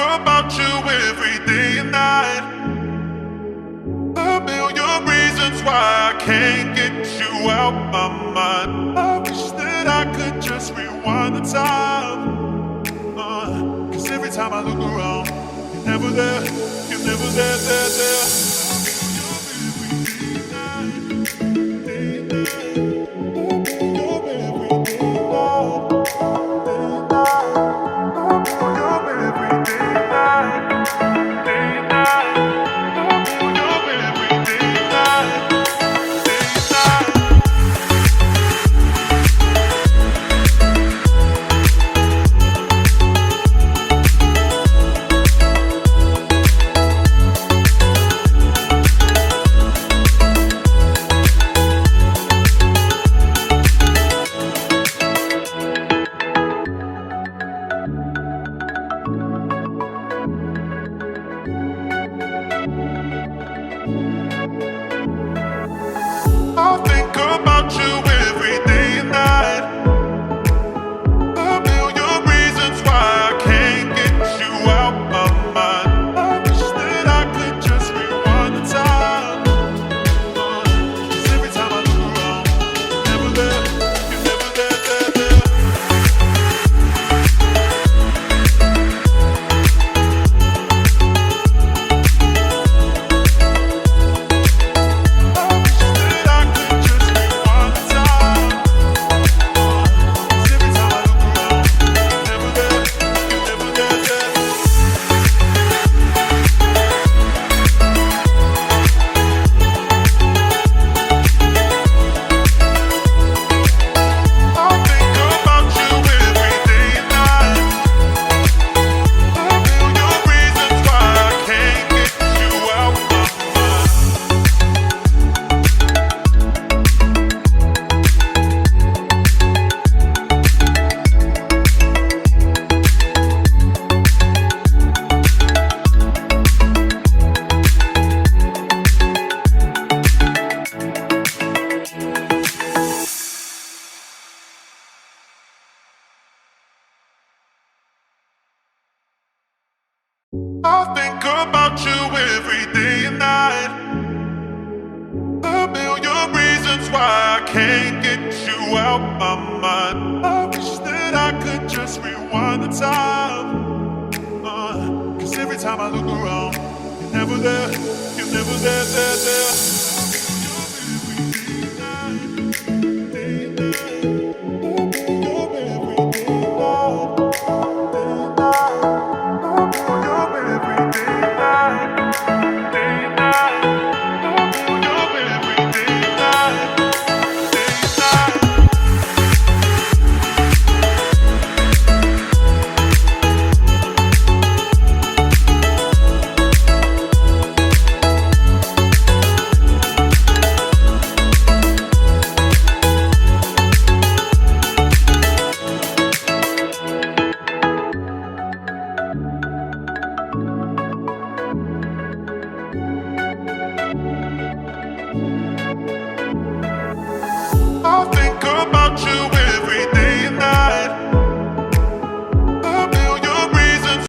about you every day and night. A million reasons why I can't get you out my mind. I wish that I could just rewind the time. 'Cause every time I look around, you're never there, you're never there, there. I think about you every day and night. A million reasons why I can't get you out my mind. I wish that I could just rewind the time. 'Cause every time I look around, you're never there, you're never there, there. I think about you every day and night. A million reasons why I can't get you out my mind. I wish that I could just rewind the time. 'Cause every time I look around, you're never there, you're never there, there. I think about you